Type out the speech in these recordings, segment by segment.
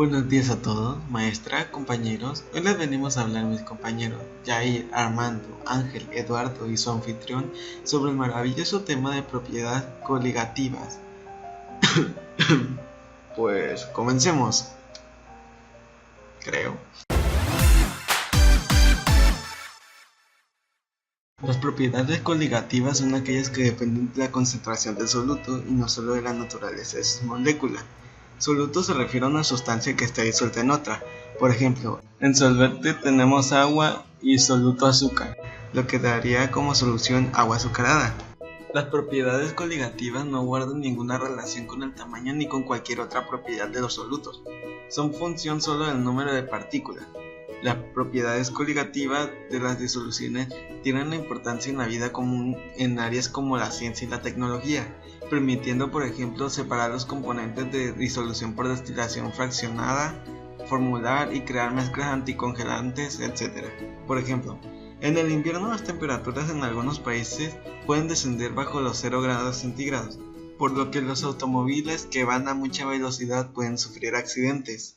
Buenos días a todos, maestra, compañeros. Hoy les venimos a hablar mis compañeros Jair, Armando, Ángel, Eduardo y su anfitrión sobre el maravilloso tema de propiedades coligativas. Pues comencemos, creo. Las propiedades coligativas son aquellas que dependen de la concentración del soluto y no solo de la naturaleza de sus moléculas. Soluto se refiere a una sustancia que está disuelta en otra. Por ejemplo, en solvente tenemos agua y soluto azúcar, lo que daría como solución agua azucarada. Las propiedades coligativas no guardan ninguna relación con el tamaño ni con cualquier otra propiedad de los solutos. Son función solo del número de partículas. Las propiedades coligativas de las disoluciones tienen una importancia en la vida común en áreas como la ciencia y la tecnología, permitiendo por ejemplo separar los componentes de disolución por destilación fraccionada, formular y crear mezclas anticongelantes, etc. Por ejemplo, en el invierno las temperaturas en algunos países pueden descender bajo los 0 grados centígrados, por lo que los automóviles que van a mucha velocidad pueden sufrir accidentes.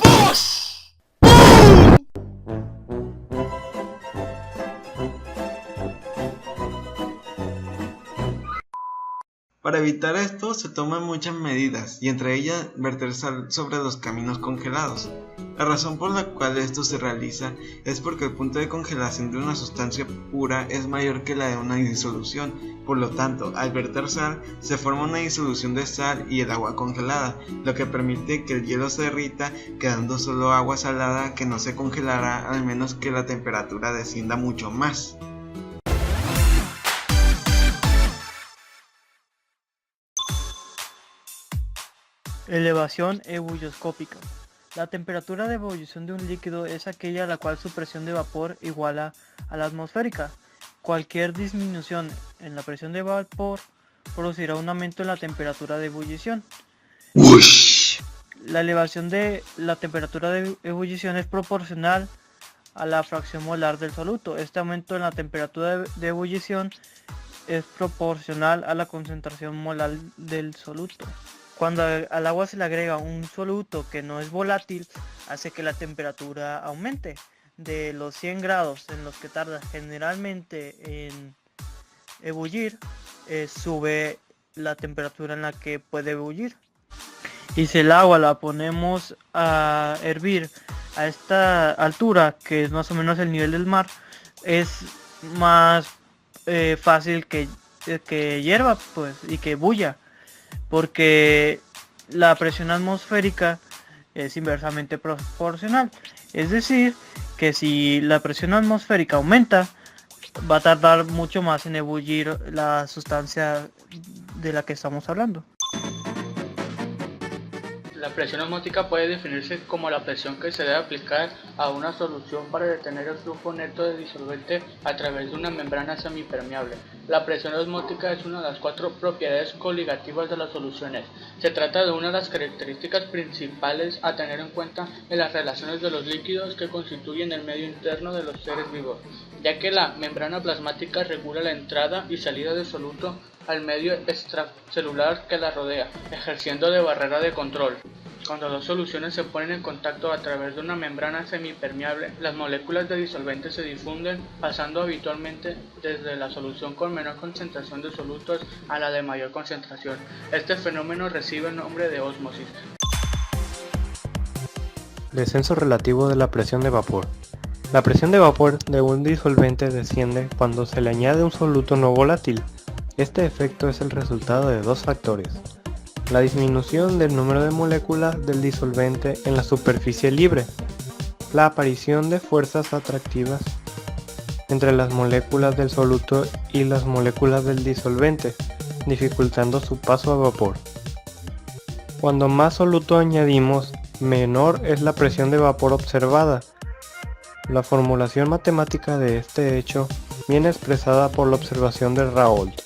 Para evitar esto se toman muchas medidas y entre ellas verter sal sobre los caminos congelados. La razón por la cual esto se realiza es porque el punto de congelación de una sustancia pura es mayor que la de una disolución, por lo tanto al verter sal se forma una disolución de sal y el agua congelada, lo que permite que el hielo se derrita quedando solo agua salada que no se congelará al menos que la temperatura descienda mucho más. Elevación ebullioscópica. La temperatura de ebullición de un líquido es aquella a la cual su presión de vapor iguala a la atmosférica. Cualquier disminución en la presión de vapor producirá un aumento en la temperatura de ebullición. La elevación de la temperatura de ebullición es proporcional a la fracción molar del soluto. Este aumento en la temperatura de ebullición es proporcional a la concentración molar del soluto. Cuando al agua se le agrega un soluto que no es volátil, hace que la temperatura aumente. De los 100 grados en los que tarda generalmente en ebullir, sube la temperatura en la que puede ebullir. Y si el agua la ponemos a hervir a esta altura, que es más o menos el nivel del mar, es más fácil que hierva pues, y que bulla, porque la presión atmosférica es inversamente proporcional. Es decir, que si la presión atmosférica aumenta, va a tardar mucho más en ebullir la sustancia de la que estamos hablando. La presión osmótica puede definirse como la presión que se debe aplicar a una solución para detener el flujo neto de disolvente a través de una membrana semipermeable. La presión osmótica es una de las 4 propiedades coligativas de las soluciones. Se trata de una de las características principales a tener en cuenta en las relaciones de los líquidos que constituyen el medio interno de los seres vivos, ya que la membrana plasmática regula la entrada y salida de soluto al medio extracelular que la rodea, ejerciendo de barrera de control. Cuando dos soluciones se ponen en contacto a través de una membrana semipermeable, las moléculas de disolvente se difunden, pasando habitualmente desde la solución con menor concentración de solutos a la de mayor concentración. Este fenómeno recibe el nombre de ósmosis. Descenso relativo de la presión de vapor. La presión de vapor de un disolvente desciende cuando se le añade un soluto no volátil. Este efecto es el resultado de 2 factores: la disminución del número de moléculas del disolvente en la superficie libre, la aparición de fuerzas atractivas entre las moléculas del soluto y las moléculas del disolvente, dificultando su paso a vapor. Cuando más soluto añadimos, menor es la presión de vapor observada. La formulación matemática de este hecho viene expresada por la observación de Raoult,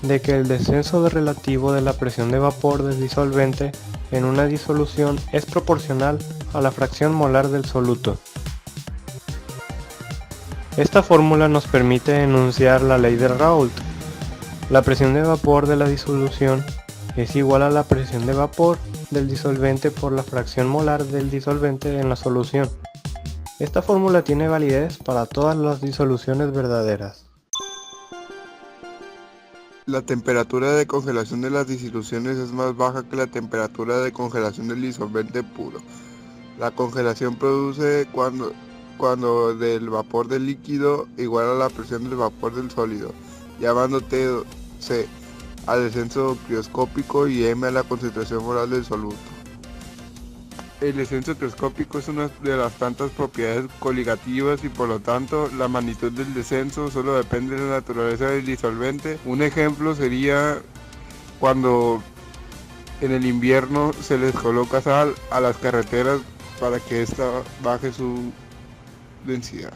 de que el descenso relativo de la presión de vapor del disolvente en una disolución es proporcional a la fracción molar del soluto. Esta fórmula nos permite enunciar la ley de Raoult. La presión de vapor de la disolución es igual a la presión de vapor del disolvente por la fracción molar del disolvente en la solución. Esta fórmula tiene validez para todas las disoluciones verdaderas. La temperatura de congelación de las disoluciones es más baja que la temperatura de congelación del disolvente puro. La congelación produce cuando del vapor del líquido igual a la presión del vapor del sólido, llamando T(C) al descenso crioscópico y M a la concentración molar del soluto. El descenso crioscópico es una de las tantas propiedades coligativas y por lo tanto la magnitud del descenso solo depende de la naturaleza del disolvente. Un ejemplo sería cuando en el invierno se les coloca sal a las carreteras para que ésta baje su densidad.